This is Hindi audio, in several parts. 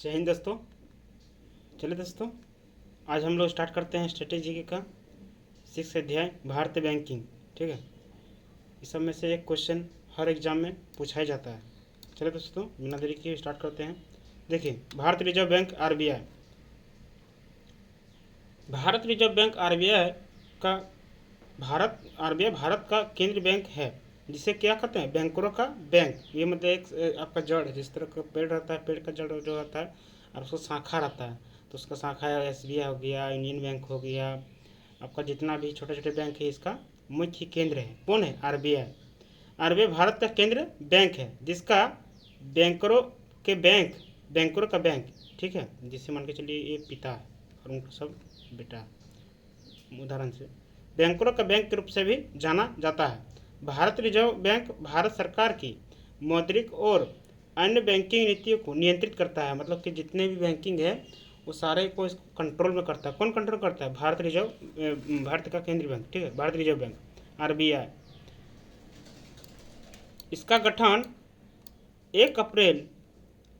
जय हिंद दोस्तों। चलिए दोस्तों, आज हम लोग स्टार्ट करते हैं स्ट्रेटेजी का 6 अध्याय भारतीय बैंकिंग। ठीक है, इस सब में से एक क्वेश्चन हर एग्जाम में पूछा ही जाता है। चलिए दोस्तों, बिना देरी के स्टार्ट करते हैं। देखिए, भारतीय reserve bank RBI, Bharat reserve bank RBI का आरबीआई भारत का केंद्रीय बैंक है, जिसे क्या कहते हैं, बैंकरों का बैंक। ये मतलब एक आपका जड़ है, जिस तरह का पेड़ रहता है, पेड़ का जड़ जो रहता है और उसको शाखा रहता है, तो उसका शाखा एसबीआई हो गया, यूनियन बैंक हो गया, आपका जितना भी छोटे छोटे बैंक है, इसका मुख्य केंद्र है कौन है, आरबीआई। आरबीआई भारत का केंद्र बैंक है, जिसका बैंकरों के बैंक, बैंकरों का बैंक, ठीक है, जिससे मान के चलिए ये पिता है और उनका सब बेटा है, उदाहरण से बैंकरों का बैंक के रूप से भी जाना जाता है। भारत रिजर्व बैंक भारत सरकार की मौद्रिक और अन्य बैंकिंग नीतियों को नियंत्रित करता है। मतलब कि जितने भी बैंकिंग है वो सारे को इसको कंट्रोल में करता है। कौन कंट्रोल करता है, भारत रिजर्व, भारत का केंद्रीय बैंक, ठीक है, भारत रिजर्व बैंक आरबीआई। इसका गठन 1 अप्रैल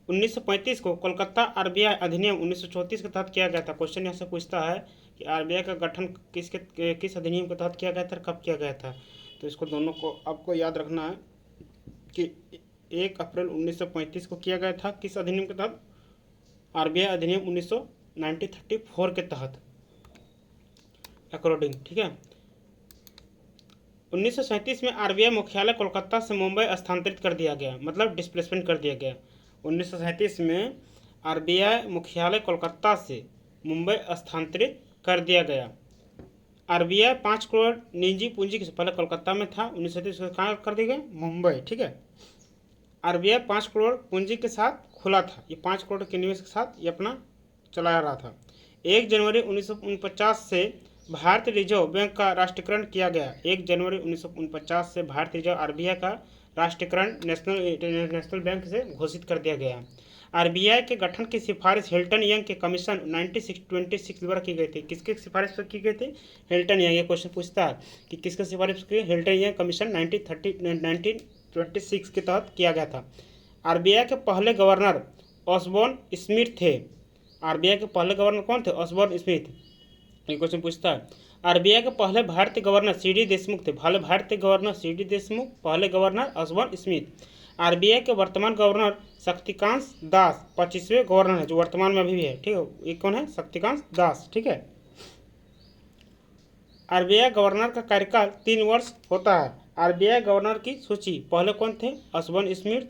1935 को कोलकाता आरबीआई अधिनियम 1934 के तहत किया गया था। क्वेश्चन यहाँ से पूछता है कि आरबीआई का गठन किस अधिनियम के तहत किया गया था और कब किया गया था। तो इसको दोनों को आपको याद रखना है कि 1 अप्रैल 1935 को किया गया था किस अधिनियम के तहत, आरबीआई अधिनियम 1934 के तहत अकॉर्डिंग, ठीक है। 1937 में आरबीआई मुख्यालय कोलकाता से मुंबई स्थानांतरित कर दिया गया, मतलब डिस्प्लेसमेंट कर दिया गया। 1937 में आरबीआई मुख्यालय कोलकाता से मुंबई स्थानांतरित कर दिया गया। आरबीआई 5 करोड़ निजी पूंजी के पहले कोलकाता में था, 1937 में कहाँ कर दिया गया, मुंबई, ठीक है। आरबीआई 5 करोड़ पूंजी के साथ खुला था, ये 5 करोड़ के निवेश के साथ ये अपना चला रहा था। 1 जनवरी 1949 से भारतीय रिजर्व बैंक का राष्ट्रीयकरण किया गया। 1 जनवरी 1949 से भारतीय रिजर्व आरबीआई का राष्ट्रीयकरण नेशनल बैंक से घोषित कर दिया गया। आरबीआई के गठन की सिफारिश हिल्टन यंग के कमीशन 1926 द्वारा की गई थी। किसके सिफारिश पर की गई थी, हिल्टन यंग। ये क्वेश्चन पूछता है कि किसके सिफारिश की, हिल्टन यंग कमीशन 1926 के तहत किया गया था। आरबीआई के पहले गवर्नर ऑसबॉर्न स्मिथ थे। आरबीआई के पहले गवर्नर कौन थे, ऑसबॉर्न स्मिथ। ये क्वेश्चन पूछता है। आरबीआई के पहले भारतीय गवर्नर सीडी देशमुख थे। पहले भारतीय गवर्नर सीडी देशमुख, पहले गवर्नर ऑसबॉर्न स्मिथ। आरबीआई के वर्तमान गवर्नर शक्तिकांत दास 25वें गवर्नर है, जो वर्तमान में अभी भी है, ठीक है। ये कौन है, शक्तिकांत दास, ठीक है। आरबीआई गवर्नर का कार्यकाल 3 वर्ष होता है। आरबीआई गवर्नर की सूची, पहले कौन थे, ऑसबॉर्न स्मिथ,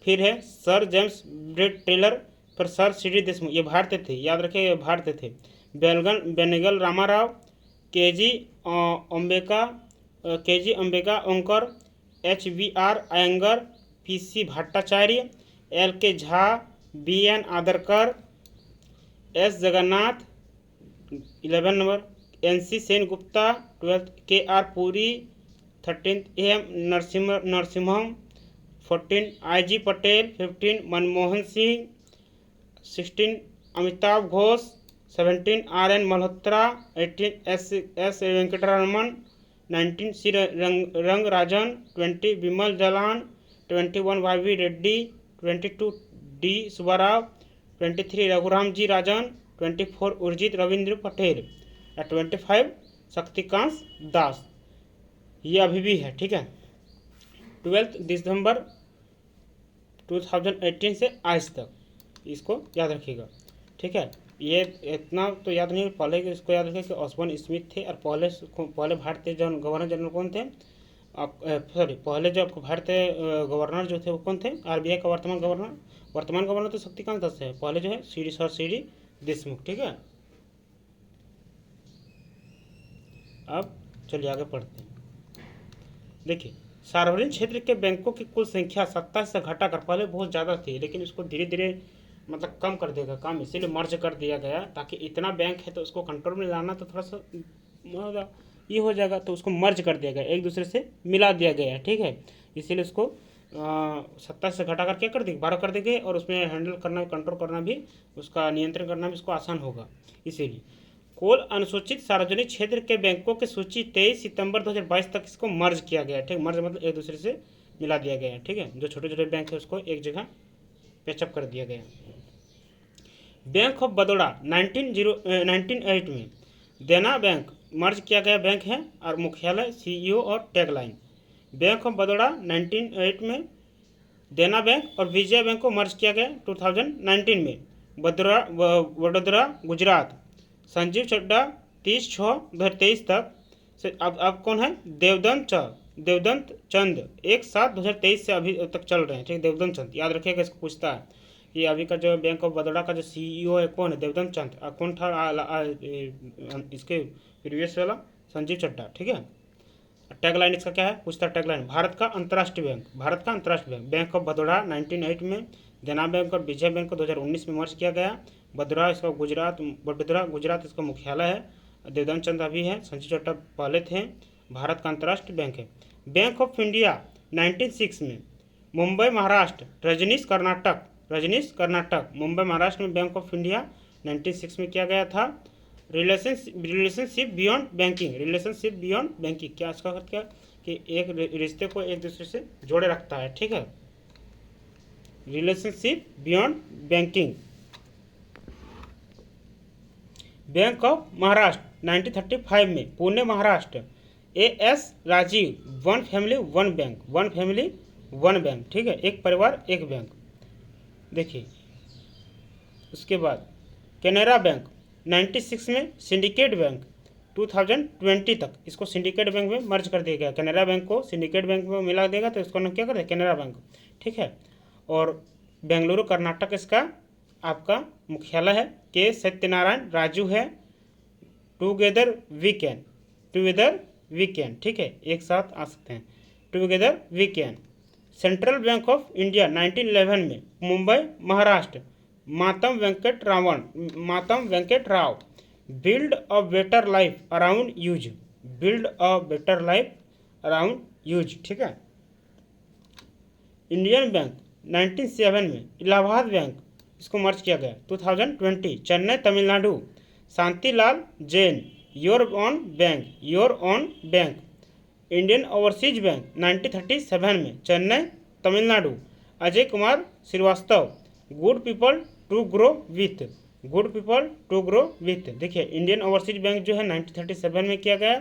फिर है सर जेम्स ब्रेड टेलर, फिर सर सीडी देशमुख। ये भारतीय थे, याद रखिए, ये भारतीय थे। Benegal Rama Rau, KG Ambegaonkar, HVR Iyengar, PC Bhattacharya, LK Jha, BN Adarkar, S Jagannath 11 number, NC Sen Gupta 12, KR Puri 13, AM Narasimham 14, IG Patel 15, Manmohan Singh 16, Amitabh Ghosh 17, RN Malhotra 18, S Venkataraman 19, C Rangarajan 20, Bimal Jalan 21, YV Reddy 22, D Subbarao 23, Raghuram जी राजन 24, उर्जित रविंद्र पटेल 25, शक्तिकांत दास। ये अभी भी है, ठीक है। 12 दिसंबर 2018 से आज तक, इसको याद रखिएगा, ठीक है। ये इतना तो याद नहीं, पहले इसको याद रखिए कि ऑसबॉर्न स्मिथ थे। और पहले भारतीय गवर्नर जनरल कौन थे, पहले जो आपको भारतीय गवर्नर जो थे वो कौन थे, आरबीआई का वर्तमान गवर्नर तो शक्तिकांत दास है। पहले जो है सीडी देशमुख, ठीक है। अब चलिए आगे पढ़ते हैं। देखिए, सार्वजनिक क्षेत्र के बैंकों की कुल संख्या 27 से घटाकर, पहले बहुत ज़्यादा थी लेकिन इसको धीरे धीरे मतलब कम कर देगा काम, इसीलिए मर्ज कर दिया गया, ताकि इतना बैंक है तो उसको कंट्रोल में लाना तो थोड़ा सा ये हो जाएगा, तो उसको मर्ज कर दिया गया, एक दूसरे से मिला दिया गया, ठीक है। इसीलिए उसको 27 से घटा कर क्या कर देंगे, 12 कर देंगे, और उसमें हैंडल करना, कंट्रोल करना भी, उसका नियंत्रण करना भी उसको आसान होगा। इसीलिए कुल अनुसूचित सार्वजनिक क्षेत्र के बैंकों की सूची 23 सितंबर 2022 तक इसको मर्ज किया गया, ठीक। मर्ज मतलब एक दूसरे से मिला दिया गया, ठीक है। जो छोटे छोटे बैंक है उसको एक जगह पेचअप कर दिया गया। बैंक ऑफ बड़ौदा 1908 में। देना बैंक मर्ज किया गया बैंक है और मुख्यालय सीईओ और टैगलाइन। बैंक ऑफ बड़ौदा 1908 में, देना बैंक और विजया बैंक को मर्ज किया गया 2019 में। वडोदरा गुजरात, संजीव चड्डा 30/6/2023 तक से। अब कौन है? देवदत्त चंद 1/7/2023 से अभी तक चल रहे हैं, ठीक है। देवदत्त चंद याद रखिएगा, इसको पूछता है कि अभी का जो बैंक ऑफ बड़ौदा का जो सीईओ है कौन है? देवदत्त चंद। कौन था इसके प्रीवियस वाला? संजीव चड्डा, ठीक है। टैगलाइन इसका क्या है? पूछता टैगलाइन, भारत का अंतर्राष्ट्रीय बैंक। भारत का अंतर्राष्ट्रीय बैंक। बैंक ऑफ बड़ौदा 1908 में, देना बैंक और विजय बैंक को 2019 में मर्ज किया गया। वडोदरा गुजरात इसका मुख्यालय है। देवदत्त चंद अभी है, संजीव चड्डा पहले थे। भारत का अंतर्राष्ट्रीय बैंक है। बैंक ऑफ इंडिया 1906 में, मुंबई महाराष्ट्र, रजनीश कर्नाटक। मुंबई महाराष्ट्र में बैंक ऑफ इंडिया 1906 में किया गया था। रिलेशनशिप बियॉन्ड बैंकिंग, क्या इसका अर्थ क्या? कि एक रिश्ते को एक दूसरे से जोड़े रखता है, ठीक है। Relationship beyond banking. Bank of Maharashtra 1935 में, Pune Maharashtra, AS Rajeev, one family one bank, ठीक है। एक परिवार एक बैंक। देखिए उसके बाद कैनरा बैंक 96 में, सिंडिकेट बैंक 2020 तक इसको सिंडिकेट बैंक में मर्ज कर दिया गया। कैनरा बैंक को सिंडिकेट बैंक में मिला देगा तो इसको नाम क्या करते हैं? कैनरा बैंक, ठीक है। और बेंगलुरु कर्नाटक इसका आपका मुख्यालय है। के सत्यनारायण राजू है। टुगेदर वी कैन, ठीक है, एक साथ आ सकते हैं। Together we can. Central bank of India 1911 में, Mumbai Maharashtra, Matam Venkat Rao, build a better life around us, ठीक है। इंडियन बैंक 1907 में, इलाहाबाद बैंक इसको मर्ज किया गया 2020। Chennai Tamil Nadu, Shantilal Jain, your own bank. Indian overseas bank 1937 में, Chennai Tamil Nadu, Ajay Kumar Srivastava, good people to grow with. देखिए इंडियन ओवरसीज बैंक जो है 1937 में किया गया,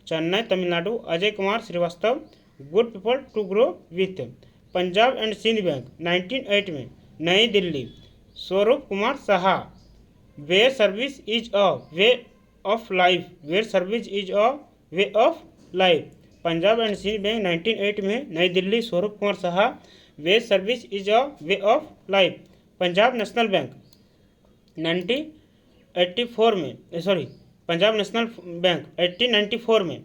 Chennai Tamil Nadu, Ajay Kumar Srivastava, good people to grow with. Punjab and Sind bank 1908 में, नई Delhi, Swaroop Kumar Saha, where service is a way of life. Punjab and Sind bank 1908 में, नई Delhi, Swaroop Kumar Saha, where service is a way of life. Punjab national bank 1894 में, पंजाब नेशनल बैंक 1894 में।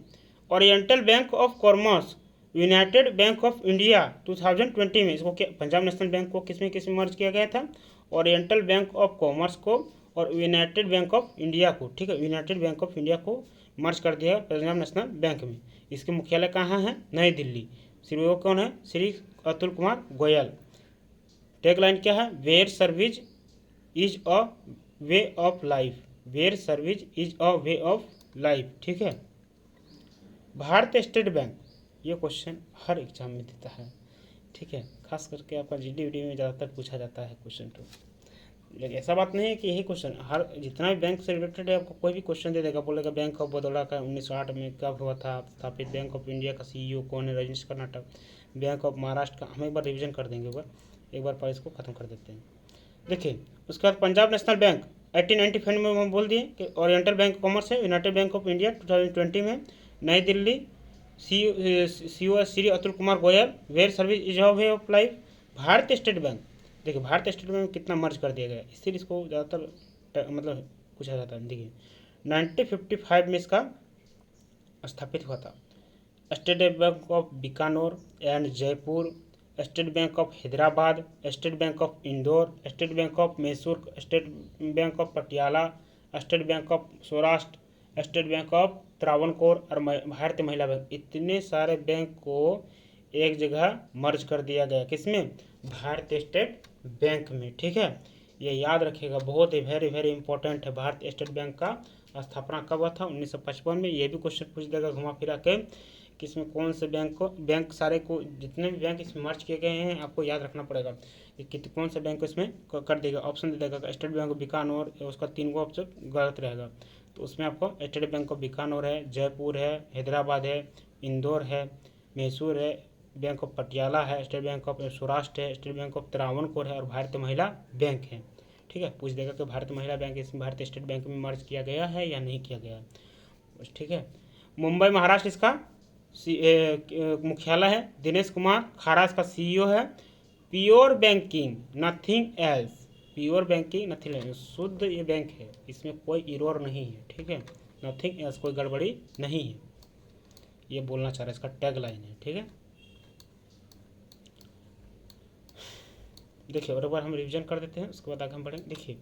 Oriental bank of commerce, united bank of India 2020 में। इसको पंजाब नेशनल बैंक को किसमें मर्ज किया गया था? ओरिएंटल बैंक ऑफ कॉमर्स को और यूनाइटेड बैंक ऑफ इंडिया को, ठीक है। यूनाइटेड बैंक ऑफ इंडिया को मर्ज कर दिया पंजाब नेशनल बैंक में। इसके मुख्यालय कहाँ है? नई दिल्ली। सीईओ कौन है? श्री अतुल कुमार गोयल। टैगलाइन क्या है? Where service is a way of life, ठीक है। भारत स्टेट बैंक, ये क्वेश्चन हर एग्जाम में देता है, ठीक है। खास करके आपका जीडी में ज़्यादातर पूछा जाता है क्वेश्चन। तो लेकिन ऐसा बात नहीं है कि यही क्वेश्चन हर जितना भी बैंक से रिलेटेड है आपको कोई भी क्वेश्चन दे देगा, बोलेगा बैंक ऑफ बड़ौदा का 1908 में कब हुआ था स्थापित, बैंक ऑफ इंडिया का सीईओ कौन है? रजनीश कर्नाटक। बैंक ऑफ महाराष्ट्र का हम एक बार रिवीजन कर देंगे, एक बार पर इसको खत्म कर देते हैं। देखिए उसके बाद पंजाब नेशनल बैंक 1895 में हम बोल दिए कि ओरिएंटल बैंक कॉमर्स है। यूनाइटेड बैंक ऑफ इंडिया 2020 में। नई Delhi, CEO Shri Atul Kumar Goyal, where service is a way of life. Bharatiya state bank, देखिए भारतीय स्टेट बैंक में कितना मर्ज कर दिया गया, इसलिए इसको ज़्यादातर मतलब पूछा जाता है। देखिए 1955 में इसका स्थापित हुआ था। State bank of Bikaner and Jaipur, state bank of Hyderabad, state bank of Indore, state bank of Mysore, state bank of Patiala, state bank of Saurashtra, state bank of Travancore और भारतीय महिला बैंक। इतने सारे बैंक को एक जगह मर्ज कर दिया गया, किसमें? भारतीय स्टेट बैंक में, ठीक है। ये याद रखिएगा, बहुत ही वेरी इंपॉर्टेंट है। भारतीय स्टेट बैंक का स्थापना कब हुआ था? 1955 में। ये भी क्वेश्चन पूछ देगा घुमा फिरा के कि इसमें कौन से बैंक सारे को जितने भी बैंक इसमें मर्ज किए गए हैं आपको याद रखना पड़ेगा कि कौन सा बैंक इसमें कर देगा। ऑप्शन दे देगा स्टेट बैंक ऑफ बीकानेर, उसका 3 गो ऑप्शन गलत रहेगा। तो उसमें आपको स्टेट बैंक ऑफ बीकानेर है, जयपुर है, हैदराबाद है, इंदौर है, मैसूर है, बैंक ऑफ पटियाला है, स्टेट बैंक ऑफ सौराष्ट्र है, स्टेट बैंक ऑफ त्रावणकोर है और भारतीय महिला बैंक है। ठीक है, पूछ देगा कि भारतीय महिला बैंक इसमें भारतीय स्टेट बैंक में मर्ज किया गया है या नहीं किया गया। ठीक है, मुंबई महाराष्ट्र इसका मुख्यालय है। दिनेश कुमार खारा इसका CEO है। Pure banking nothing else, pure banking nothing else, शुद्ध ये बैंक है, इसमें कोई इरोर नहीं है। ठीक है, नथिंग एल्स, कोई गड़बड़ी नहीं है, ये बोलना चाह रहा है, इसका टैग लाइन है। ठीक है, देखिए और एक बार हम रिवीजन कर देते हैं, उसके बाद आगे हम बढ़ेंगे। देखिए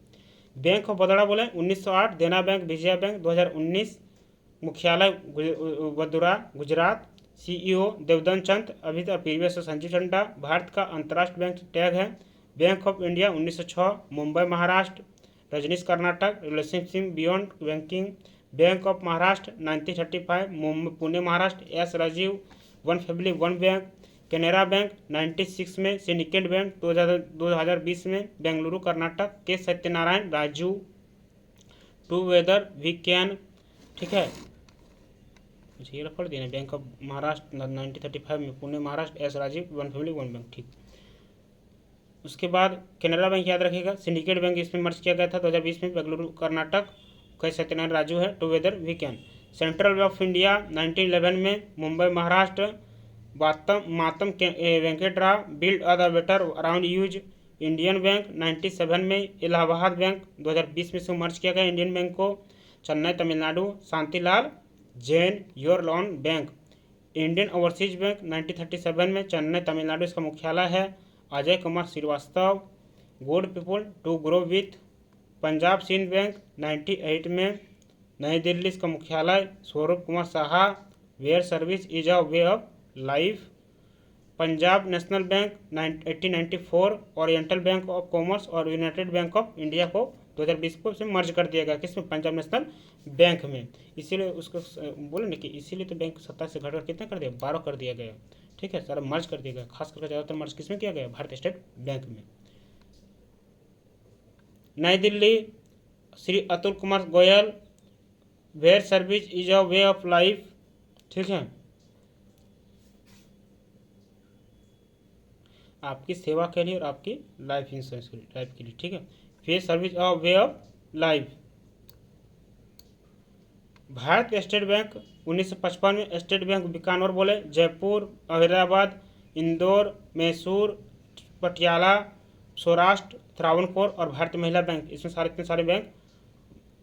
बैंक ऑफ बड़ौदा बोले 1908, देना बैंक, विजया बैंक 2019, मुख्यालय वडोदरा गुजरात, CEO देवदत्त चंद, अभी तक प्रीवियस संजीव चंडा। भारत का अंतर्राष्ट्रीय बैंक टैग है bank of India 1906, Mumbai Maharashtra, Rajneesh Karnatak, relationship beyond banking, bank of Maharashtra 1935, Pune Maharashtra, S Rajeev, one family one bank, Canara bank 96 में, सिंडिकेट बैंक 2020 में, Bengaluru Karnataka, K Satyanarayana Raju, together we can. ठीक है, मुझे ये पढ़ देना, बैंक ऑफ महाराष्ट्र 1935 में, Pune Maharashtra, S Rajeev, one family one bank. ठीक, उसके बाद कैनरा बैंक याद रखिएगा, सिंडिकेट बैंक इसमें मर्ज किया गया था 2020 में, बेंगलुरु कर्नाटक, के सत्यनारायण राजू है, together we can. Central bank of India 1911 में, Mumbai Maharashtra, Matam Venkatrao, build a better around us. Indian bank 97 में, इलाहाबाद बैंक 2020 में से मर्ज किया गया इंडियन बैंक को। Chennai Tamil Nadu, Shantilal Jain, your loan bank. Indian overseas bank 1937 में, चेन्नई तमिलनाडु इसका मुख्यालय है। Ajay Kumar Srivastava, good people to grow with. Punjab Sind bank 98 में, नई दिल्ली इसका मुख्यालय। Swaroop Kumar Saha, where service is a way of life. Punjab national bank 1894, oriental bank of commerce और यूनाइटेड बैंक ऑफ इंडिया को 2020 को से मर्ज कर दिया गया, किसमें, पंजाब नेशनल बैंक में। इसीलिए उसको बोले ना कि इसीलिए तो बैंक 27 से घटकर कितना कर दिया, 12 कर दिया गया। ठीक है, सारा मर्ज कर दिया गया, खास करके ज़्यादातर मर्ज किसमें किया गया, भारतीय स्टेट बैंक में। नई Delhi Shri Atul Kumar Goyal, where service is a way of life. ठीक है, आपकी सेवा के लिए और आपकी लाइफ इंश्योरेंस के लिए, लाइफ के लिए। ठीक है, where service a way of life. Bharat state bank 1955 में, स्टेट बैंक बीकानेर बोले, जयपुर, हैदराबाद, इंदौर, मैसूर, पटियाला, सौराष्ट्र, त्रावणकोर और भारतीय महिला बैंक, इसमें सारे इतने सारे बैंक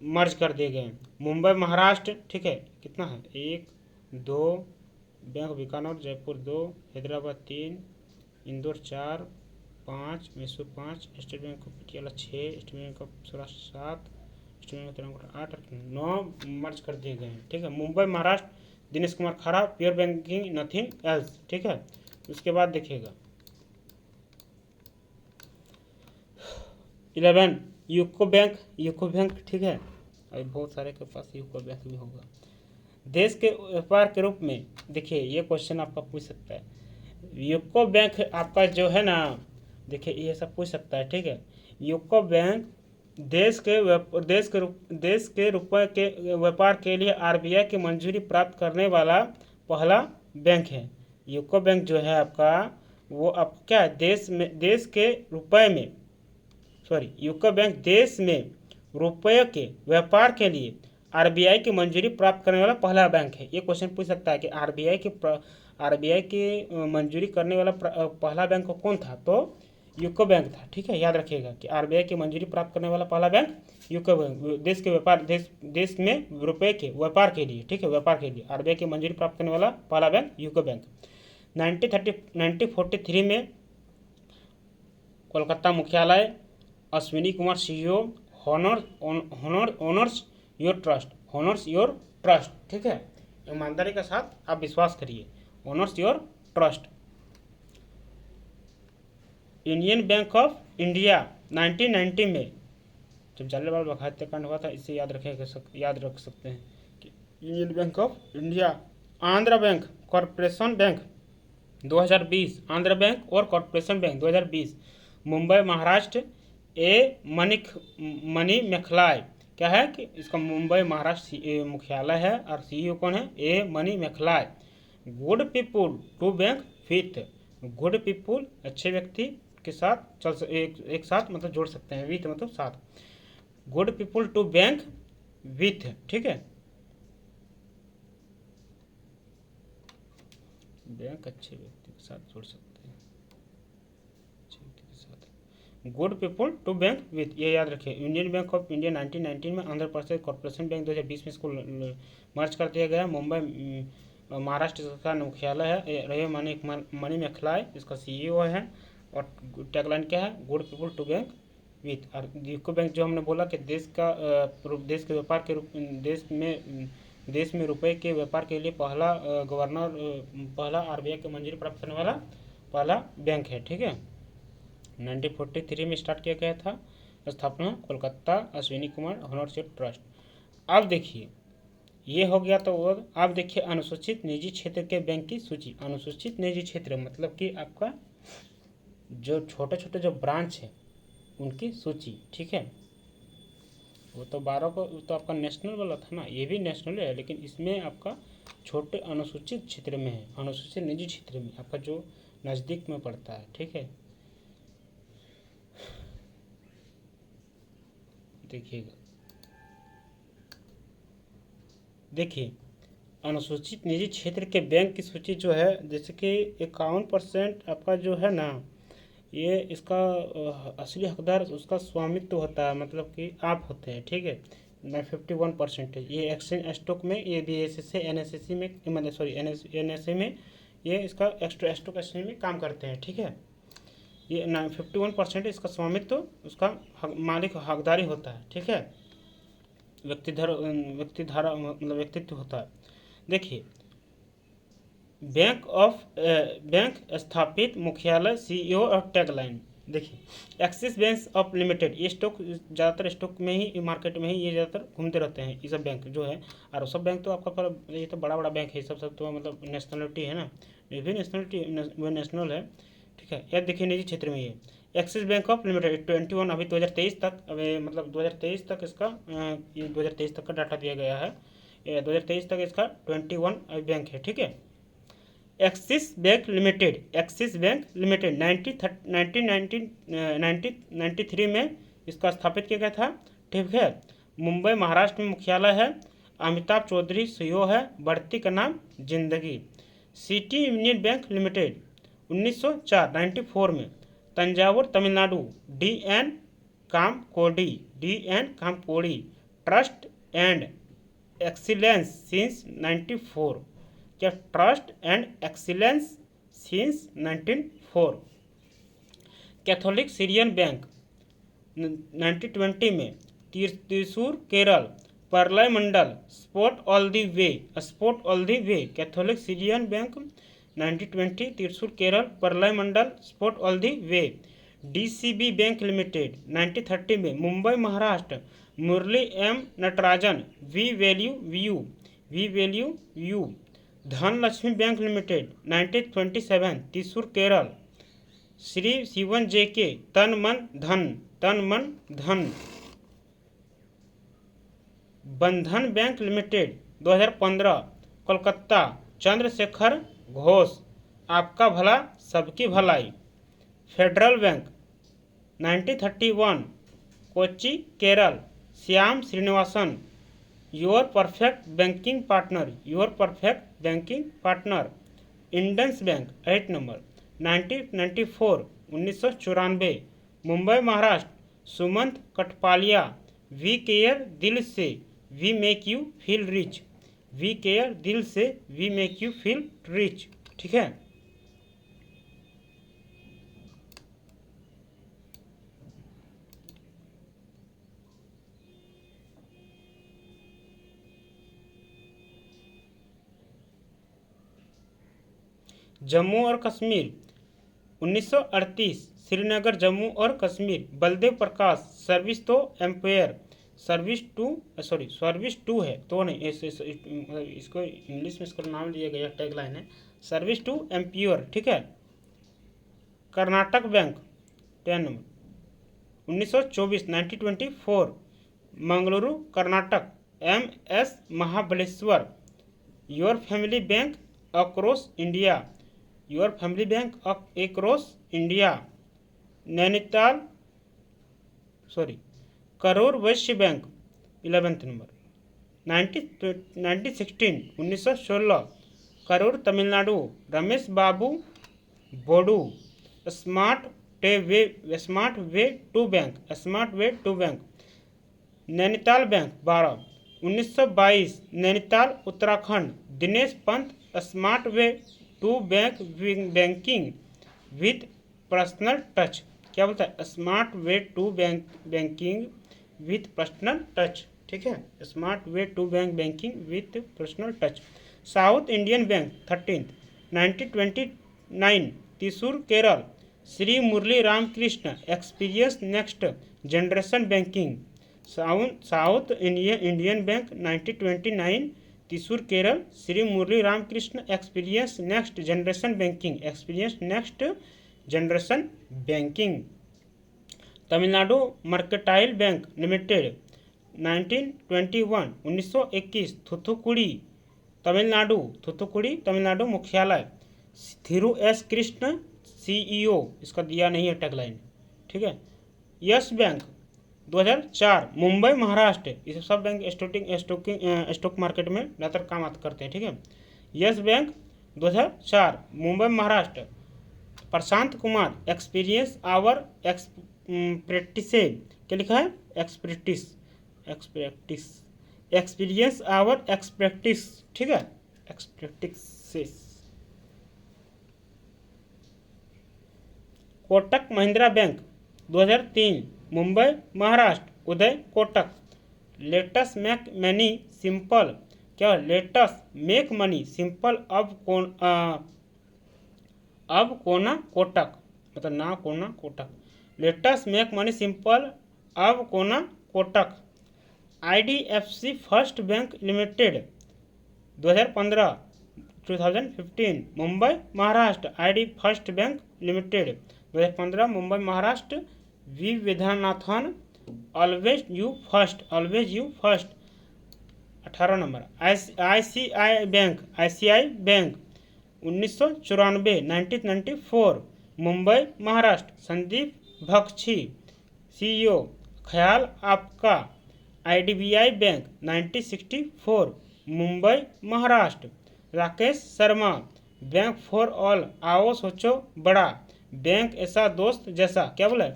मर्ज कर दिए गए हैं। मुंबई महाराष्ट्र, ठीक है, कितना है, 1 2, bank Bikaner, Jaipur 2, Hyderabad 3, Indore 4, 5, Mysore 5, state bank of Patiala 6, state bank of Saurashtra 7, state bank of Travancore 8, 9 मर्ज कर दिए गए हैं। ठीक है, मुंबई महाराष्ट्र, दिनेश कुमार खारा, प्योर बैंकिंग नथिंग एल्स। ठीक है, उसके बाद देखिएगा 11 यूको बैंक, यूको बैंक। ठीक है, अभी बहुत सारे के पास यूको बैंक भी होगा। देश के व्यापार के रूप में, देखिए ये क्वेश्चन आपका पूछ सकता है, यूको बैंक आपका जो है ना, देखिए ये सब पूछ सकता है। ठीक है, यूको बैंक देश के रुपये के व्यापार के लिए RBI की मंजूरी प्राप्त करने वाला पहला बैंक है। यूको बैंक जो है आपका, वो आप क्या है, देश के रुपये में, सॉरी, यूको बैंक देश में रुपये के व्यापार के लिए RBI की मंजूरी प्राप्त करने वाला पहला बैंक है। ये क्वेश्चन पूछ सकता है कि RBI की मंजूरी करने वाला पहला बैंक कौन था, तो यूको बैंक था। ठीक है, याद रखिएगा कि RBI की मंजूरी प्राप्त करने वाला पहला बैंक यूको बैंक, देश के व्यापार देश में रुपये के व्यापार के लिए। ठीक है, व्यापार के लिए RBI की मंजूरी प्राप्त करने वाला पहला बैंक यूको बैंक। 1943 में कोलकाता मुख्यालय, Ashwini Kumar CEO, honours your trust. ठीक है, ईमानदारी के साथ आप विश्वास करिए, honours your trust. Indian bank of India 1990 में, जब जालियांवाला बाग हत्याकांड हुआ था, इससे याद रख सकते हैं कि Indian bank of India Andhra bank corporation bank 2020, Andhra bank और कॉरपोरेशन बैंक 2020, मुंबई महाराष्ट्र, मनी मेखलाय। क्या है कि इसका मुंबई महाराष्ट्र मुख्यालय है और सीईओ कौन है? Mani Mekhalai. Good people to bank with, good people अच्छे व्यक्ति के साथ एक साथ मतलब जोड़ सकते हैं, विथ मतलब साथ। Good people to bank with, ठीक है, बैंक अच्छे व्यक्ति के साथ जोड़ सकते हैं, अच्छे व्यक्ति के साथ। Good people to bank with, ये याद रखिए। यूनियन बैंक ऑफ इंडिया 1919 में, आंध्र प्रदेश कॉर्पोरेशन बैंक 2020 में इसको मर्ज कर दिया गया। मुंबई महाराष्ट्र का मुख्यालय है। रहे मनी मेखलाय इसका सीईओ है। और टैगलाइन क्या है? Good people to bank with. और यूको बैंक जो हमने बोला कि देश के व्यापार के रूप देश में रुपए के व्यापार के लिए पहला आरबीआई की मंजूरी प्राप्त करने वाला पहला बैंक है, ठीक है। 1943 में स्टार्ट किया गया था। स्थापना कोलकाता, अश्विनी कुमार होनरशिप ट्रस्ट। अब देखिए ये हो गया। तो अब देखिए अनुसूचित निजी क्षेत्र के बैंक की सूची। अनुसूचित निजी क्षेत्र मतलब कि आपका जो छोटे छोटे जो ब्रांच है उनकी सूची, ठीक है। वो तो 12 को तो आपका नेशनल वाला था ना, ये भी नेशनल है, लेकिन इसमें आपका छोटे अनुसूचित क्षेत्र में है, अनुसूचित निजी क्षेत्र में आपका जो नज़दीक में पड़ता है, ठीक है। देखिए अनुसूचित निजी क्षेत्र के बैंक की सूची जो है, जैसे कि 51% आपका जो है ना, ये इसका असली हकदार उसका स्वामित्व होता है, मतलब कि आप होते हैं, ठीक है। 51% है ये एक्सचेंज स्टॉक में, ये BSE NSE में, मतलब सॉरी NSE में ये इसका एक्स्ट्रा स्टॉक एक्सचेंज में काम करते हैं, ठीक है। ये 51% इसका स्वामित्व उसका मालिक हकदारी होता है, ठीक है। व्यक्तित्व होता है। देखिए बैंक स्थापित मुख्यालय, सीईओ और टैगलाइन। देखिए एक्सिस बैंक ऑफ लिमिटेड, ये स्टॉक ज़्यादातर स्टॉक में ही, मार्केट में ही ये ज़्यादातर घूमते रहते हैं ये सब बैंक जो है। और सब बैंक तो आपका ये तो बड़ा बड़ा बैंक है, सब तो मतलब नेशनलिटी है ना, ये भी नेशनलिटी वो नेशनल है, ठीक है। यह देखिए निजी क्षेत्र में ये एक्सिस बैंक ऑफ लिमिटेड 21 अभी 2023 तक, अभी मतलब 2023 तक इसका ये 2023 तक का डाटा दिया गया है। 2023 तक इसका 21 बैंक है, ठीक है। एक्सिस बैंक लिमिटेड 1993 में इसका स्थापित किया गया था, ठीक है। मुंबई महाराष्ट्र में मुख्यालय है। अमिताभ चौधरी सीईओ है। बढ़ती का नाम जिंदगी। सिटी यूनियन बैंक लिमिटेड 1994 में। Thanjavur Tamil Nadu DN Kamakodi trust and excellence since 94। क्या? Trust and excellence since 1994। Catholic Syrian bank 1920 में। Thrissur Kerala Pralay Mondal sport all the way Catholic Syrian bank 1920 Thrissur Kerala Pralay Mondal sport all the way. DCB bank limited 1930 में। Mumbai Maharashtra Murali M Natarajan we value you. Dhanlaxmi bank limited 1927 Thrissur Kerala. Shri Sivan JK तन मन धन। बंधन बैंक लिमिटेड 2015 कोलकाता चंद्रशेखर घोष आपका भला सबकी भलाई। Federal bank 1931 Kochi Kerala Shyam Srinivasan your perfect banking partner. Indus bank 8 number 1994 Mumbai Maharashtra Sumant Kathpalia we care दिल से we make you feel rich, ठीक है। जम्मू और कश्मीर 1938 श्रीनगर जम्मू और Kashmir. Baldev Prakash service to empire service to है तो नहीं, इसको इंग्लिश में इसका नाम दिया गया, टैगलाइन है सर्विस टू एम्प्योर, ठीक है। Karnataka bank 10 number 1924 1924 Mangaluru Karnataka MS Mahabaleshwar. Your family bank across India, your family bank across India. Nainital Karur Vysya bank 11th number 1916 Karur Tamil Nadu Ramesh Babu Bodu. Smart way to bank Nainital bank 12 1922 Nainital Uttarakhand Dinesh Pant. Smart way to banking with personal touch, क्या बोलता है, smart way to banking with personal touch, ठीक है, smart way to banking with personal touch. South Indian bank 13 1929 Thrissur Kerala Shri Murali Ramakrishna experience next generation banking. South Indian bank 1929 Thrissur Kerala Shri Murali Ramakrishna experience next generation banking. Tamil Nadu mercantile bank limited 1921 1921 Thoothukudi Tamil Nadu मुख्यालय थिरु एस कृष्ण CEO, इसका दिया नहीं है टैगलाइन, ठीक है। यस बैंक 2004 मुंबई महाराष्ट्र, ये सब बैंक स्टॉक मार्केट में ज़्यादातर काम करते हैं, ठीक है। Yes bank 2004 Mumbai Maharashtra. Prashant Kumar experience our practice, क्या लिखा है, एक्सपीरियंस आवर एक्सप्रैक्टिस, ठीक है, expractice. Kotak Mahindra bank 2003 Mumbai Maharashtra Uday Kotak. Let's make money simple, क्या, लेटस मेक मनी सिंपल अब कोना कोटक, मतलब ना कोना Kotak. Let's make money simple अब कोना Kotak. IDFC first bank limited 2015 Mumbai Maharashtra. ID first bank limited 2015 Mumbai Maharashtra. V विधानाथन always you first 18 नंबर। ICICI bank 1994 1994 Mumbai Maharashtra. Sandeep Bakhshi CEO ख्याल आपका। IDBI bank 1964 Mumbai Maharashtra. Rakesh Sharma bank for all, आओ सोचो बड़ा, बैंक ऐसा दोस्त जैसा, क्या बोला है,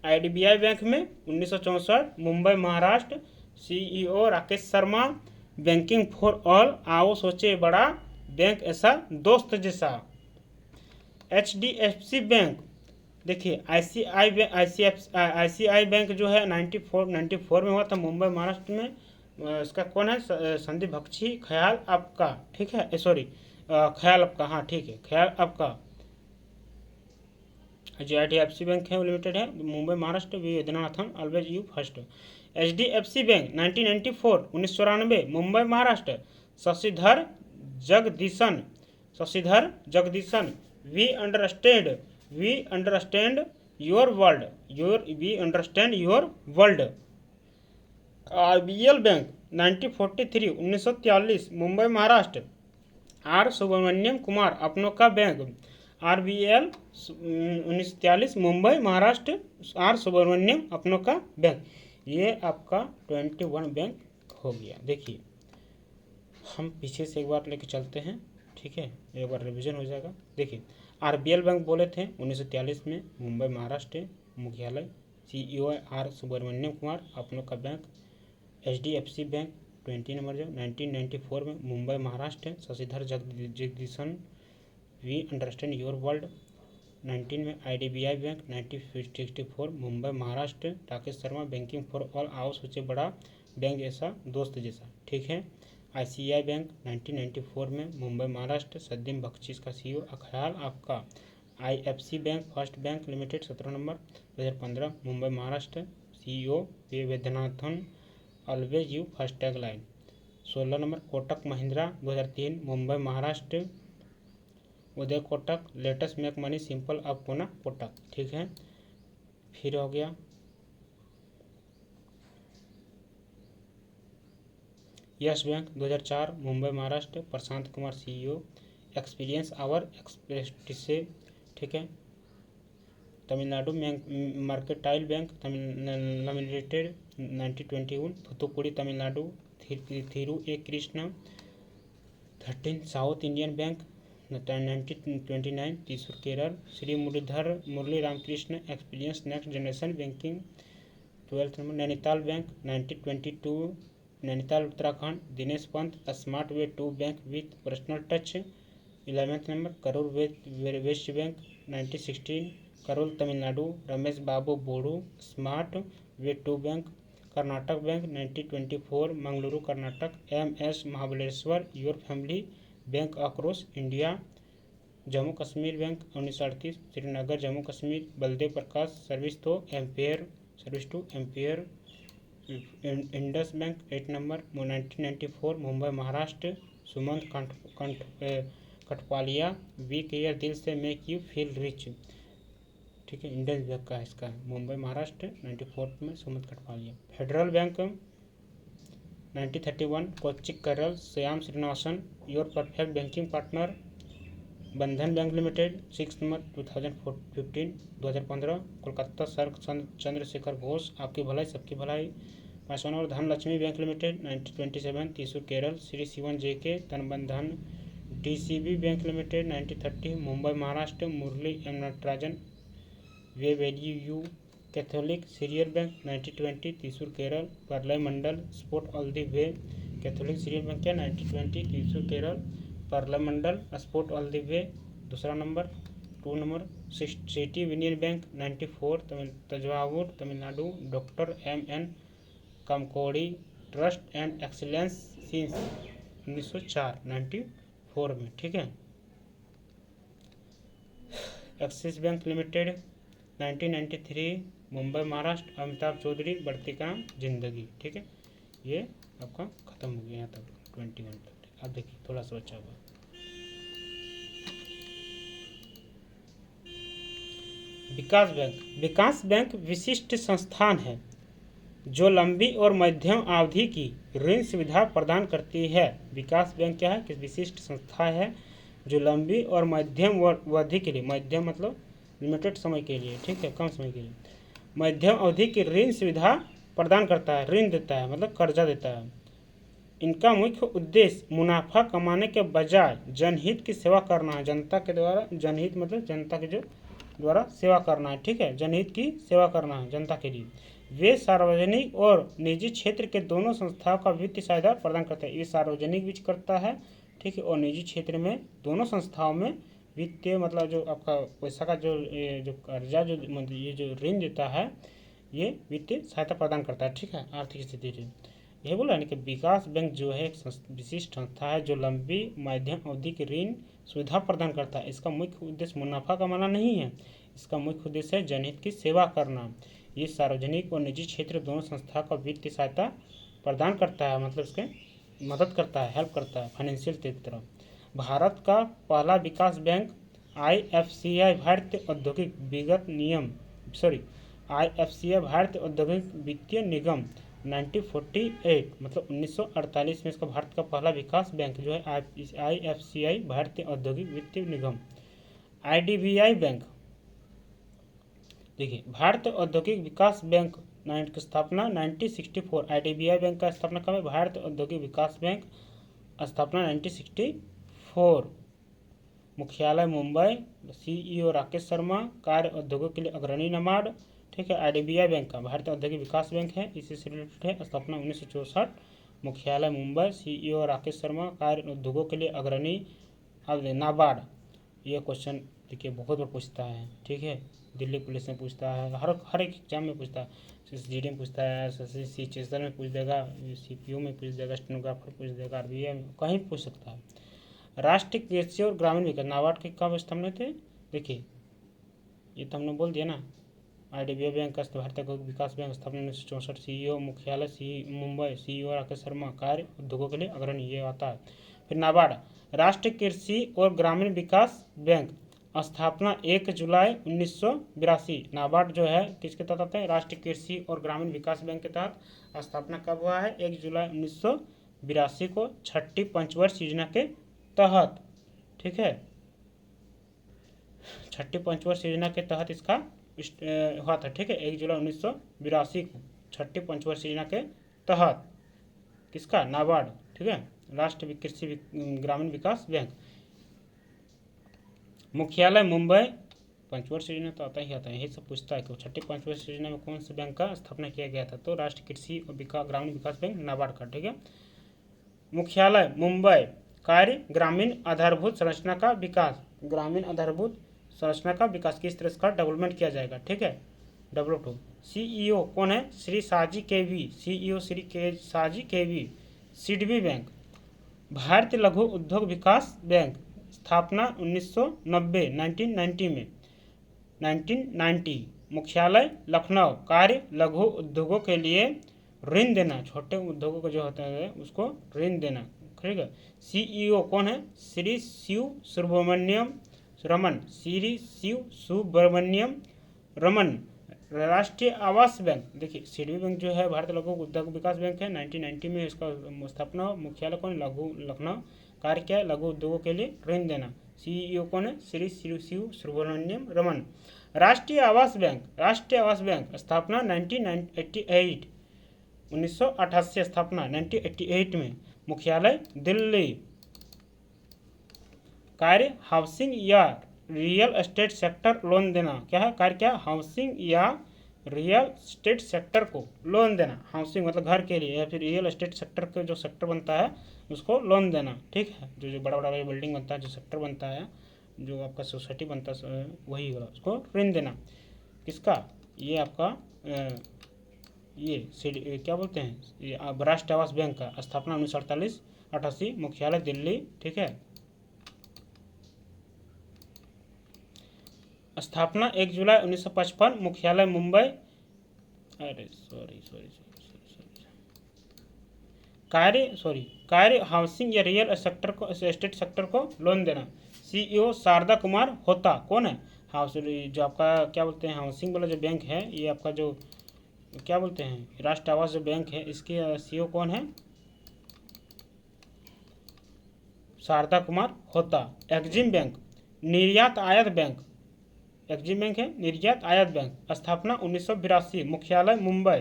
IDBI बैंक में 1964 Mumbai Maharashtra. CEO Rakesh Sharma, banking for all, आओ सोचे बड़ा, बैंक ऐसा दोस्त जैसा। HDFC बैंक देखिए, ICICI बैंक जो है 94 में हुआ था मुंबई महाराष्ट्र में। इसका कौन है, संदीप बख्शी, ख्याल आपका, ठीक है, ख्याल आपका, हाँ ठीक है, ख्याल आपका। जो IDFC बैंक है वो लिमिटेड है Mumbai Maharashtra. V Vaidyanathan always you first. HDFC bank 1994 Mumbai Maharashtra. Sashidhar Jagdishan we understand your world. RBL bank 1943 Mumbai Maharashtra. R Subramaniam Kumar अपनों का bank. RBL 1943 Mumbai Maharashtra. R Subramaniam अपनों का बैंक। ये आपका 21 बैंक हो गया। देखिए हम पीछे से एक बार लेके चलते हैं, ठीक है, एक बार रिवीजन हो जाएगा। देखिए RBL बैंक बोले थे 1943 में मुंबई महाराष्ट्र मुख्यालय। CEO R सुब्रमण्यम कुमार अपनों का बैंक। HDFC बैंक 20 नंबर जो 1994 में Mumbai Maharashtra. Sashidhar Jagdishan we understand your world 19 में। IDBI bank 1964 Mumbai Maharashtra. Rakesh Sharma banking for all, आओ सोचे बड़ा, बैंक जैसा दोस्त जैसा, ठीक है। ICICI बैंक 1994 में मुंबई महाराष्ट्र। संदीप बख्शी का CEO ख्याल आपका। IFC bank first bank limited 17 number 2015 Mumbai Maharashtra. CEO V Vaidyanathan always you FASTag line. 16 number Kotak Mahindra 2003 Mumbai Maharashtra, Uday Kotak, latest make money simple of Pune Kotak. ठीक है, फिर हो गया yes bank 2004 Mumbai Maharashtra, Prashant Kumar CEO, experience our express से। ठीक है, Tamil Nadu mercantile bank limited 1921 Thoothukudi Tamil Nadu, Thiru A Krishna 13 south Indian bank 1929 Thrissur Kerala, Shri Murali Ramakrishna experience next generation banking 12 number, Nainital bank 1922 Nainital Uttarakhand, Dinesh Pant smart way to bank with personal touch 11 number, Karur west bank 1916 Karol Tamil Nadu, Ramesh Babu Bodu smart way to bank, Karnataka bank 1924 Mangaluru Karnataka, MS Mahabaleshwar your family bank across India, Jammu Kashmir bank 1938 Srinagar Jammu Kashmir, Baldev Prakash service to empower, Indus bank 8 number 1994 Mumbai Maharashtra, Sumant Kathpalia we care दिल से मेक यू फील रिच। ठीक है, इंडस बैंक का इसका मुंबई महाराष्ट्र 94 में Sumant Kathpalia. Federal bank 1931 Kochi Kerala, Shyam Srinivasan your perfect banking partner, Bandhan bank limited 6 number 2015 Kolkata sir Chandrashekhar Ghosh आपकी भलाई सबकी भलाई। 5 number Dhanlaxmi bank limited 1927 Thrissur Kerala, Shri Sivan JK तनबंधन, DCB bank limited 1930 Mumbai Maharashtra, Murali M Natarajan we value you Catholic, Syrian bank 1920 Thrissur Kerala, Pralay Mondal sport all the way Catholic Syrian bank क्या 1920 Thrissur Kerala, Pralay Mondal sport all the वे। दूसरा number 2 number city union bank 94 Thanjavur Tamil Nadu, doctor MN कामकोड़ी trust and excellence since 1904 94 में। ठीक है, axis bank limited 1993 Mumbai Maharashtra, Amitabh Chaudhary बढ़ती काम जिंदगी। ठीक है, ये आपका खत्म हो गया यहाँ तक 21 तक। अब देखिए थोड़ा सा बचा हुआ विकास बैंक विशिष्ट संस्थान है जो लंबी और मध्यम अवधि की ऋण सुविधा प्रदान करती है। विकास बैंक क्या है कि विशिष्ट संस्था है जो लंबी और मध्यम अवधि के लिए, मध्यम मतलब लिमिटेड समय के लिए, ठीक है, कम समय के लिए, मध्यम अवधि की ऋण सुविधा प्रदान करता है, ऋण देता है मतलब कर्जा देता है। इनका मुख्य उद्देश्य मुनाफा कमाने के बजाय जनहित की सेवा करना है, जनता के द्वारा, जनहित मतलब जनता के जो द्वारा सेवा करना है। ठीक है, जनहित की सेवा करना है जनता के लिए। वे सार्वजनिक और निजी क्षेत्र के दोनों संस्थाओं का वित्तीय सहायता प्रदान करता है। ये सार्वजनिक भी करता है, ठीक है, और निजी क्षेत्र में दोनों संस्थाओं में वित्तीय मतलब जो आपका पैसा का जो कर्जा जो मतलब ये जो ऋण देता है ये वित्तीय सहायता प्रदान करता है। ठीक है, आर्थिक स्थिति ऋण यही बोला है कि विकास बैंक जो है एक विशिष्ट संस्था है जो लंबी मध्यम अवधि की ऋण सुविधा प्रदान करता है। इसका मुख्य उद्देश्य मुनाफा कमाना नहीं है, इसका मुख्य उद्देश्य है जनहित की सेवा करना। ये सार्वजनिक और निजी क्षेत्र दोनों संस्था का वित्तीय सहायता प्रदान करता है, मतलब इसके मदद करता है, हेल्प करता है फाइनेंशियल की तरफ। भारत का पहला विकास बैंक IFCI भारतीय औद्योगिक भारतीय औद्योगिक वित्तीय निगम 1948 मतलब 1948 में इसका भारत का पहला विकास बैंक जो है IFCI भारतीय औद्योगिक वित्तीय निगम। IDBI बैंक देखिए, भारतीय औद्योगिक विकास बैंक की स्थापना 1964। IDBI बैंक का स्थापना कब है? भारतीय औद्योगिक विकास बैंक स्थापना 1964। मुख्यालय मुंबई, CEO राकेश शर्मा, कार्य उद्योगों के लिए अग्रणी नमाड। ठीक है, IDBI बैंक का भारतीय औद्योगिक विकास बैंक है, इसी से रिलेटेड है, स्थापना 1964, मुख्यालय मुंबई, CEO राकेश शर्मा, कार्य उद्योगों के लिए अग्रणी नाबार्ड। ये क्वेश्चन देखिए बहुत बार पूछता है, ठीक है, दिल्ली पुलिस में पूछता है, हर एक एग्जाम में पूछता है, SSGD में पूछता है, SSC में पूछ देगा, CPU में पूछ देगा, स्टेनोग्राफर पूछ देगा, RBI में कहीं पूछ सकता है। राष्ट्रीय कृषि और ग्रामीण विकास नाबार्ड के कब स्थापना थे? देखिए ये तो हमने बोल दिया ना, IDBI बैंक भारतीय विकास बैंक स्थापना 1964। CEO मुख्यालय मुंबई। CEO राकेश शर्मा। कार्य उद्योगों के लिए अग्रणी, ये आता है। फिर नाबार्ड राष्ट्रीय कृषि और ग्रामीण विकास बैंक स्थापना 1 जुलाई 1982। नाबार्ड जो है किसके तहत आता है? राष्ट्रीय कृषि और ग्रामीण विकास बैंक के तहत स्थापना कब हुआ है? 1 जुलाई 1982 को, छठी पंचवर्ष योजना के तहत। ठीक है, छठी पंचवर्ष योजना के तहत इसका हुआ था। ठीक है, 1 जुलाई 1982 को छठी पंचवर्ष योजना के तहत किसका? नाबार्ड। ठीक है, राष्ट्रीय कृषि ग्रामीण विकास बैंक। मुख्यालय मुंबई। पंचवर्ष योजना तो आता ही आता है, यही सब पूछता है कि छठी पंचवर्ष योजना में कौन से बैंक का स्थापना किया गया था? तो राष्ट्रीय कृषि और ग्रामीण विकास बैंक नाबार्ड का। ठीक है, मुख्यालय मुंबई। कार्य ग्रामीण आधारभूत संरचना का विकास। ग्रामीण आधारभूत संरचना का विकास किस तरह का डेवलपमेंट किया जाएगा? ठीक है, डेवलप्ड हो। CEO कौन है? श्री शाहजी केवी। CEO श्री शाहजी केवी। सिडबी बैंक। भारतीय लघु उद्योग विकास बैंक स्थापना 1990 में 1990। मुख्यालय लखनऊ। कार्य लघु उद्योगों के लिए ऋण देना, छोटे उद्योगों को जो होता है उसको ऋण देना। ठीक है, CEO कौन है? श्री शिव सुब्रमण्यम रमन। श्री शिव सुब्रमण्यम रमन। राष्ट्रीय आवास बैंक, देखिए सिडबी बैंक जो है भारतीय लघु उद्योग विकास बैंक है, 1990 में इसका स्थापना। मुख्यालय कौन? लखनऊ। कार्य क्या है? लघु उद्योगों के लिए ऋण देना। CEO कौन है? श्री शिव सुब्रमण्यम रमन। राष्ट्रीय आवास बैंक। राष्ट्रीय आवास बैंक स्थापना 1988। 1988 स्थापना 1988 में। मुख्यालय दिल्ली। कार्य हाउसिंग या रियल एस्टेट सेक्टर लोन देना। क्या है कार्य? क्या? हाउसिंग या रियल एस्टेट सेक्टर को लोन देना। हाउसिंग मतलब घर के लिए, या फिर रियल एस्टेट सेक्टर के जो सेक्टर बनता है उसको लोन देना। ठीक है, जो बड़ा बड़ा बिल्डिंग बनता है, जो सेक्टर बनता है, जो आपका सोसाइटी बनता है, वही होगा, उसको ऋण देना। किसका? ये आपका ये क्या बोलते हैं? ये राष्ट्रीय आवास बैंक का स्थापना 1988। मुख्यालय दिल्ली। ठीक है, स्थापना 1 जुलाई 1955। मुख्यालय मुंबई। अरे सॉरी, कार्य हाउसिंग या रियल सेक्टर को, एस्टेट सेक्टर को लोन देना। CEO शारदा कुमार होता। कौन है? हाउस जो आपका क्या बोलते हैं, हाउसिंग वाला जो बैंक है, ये आपका जो क्या बोलते हैं, राष्ट्रीय आवास जो बैंक है, इसके CEO कौन है? शारदा कुमार होता। एक्जिम बैंक। निर्यात आयात बैंक। एक्जिम बैंक है निर्यात आयात बैंक। स्थापना 1982। मुख्यालय मुंबई।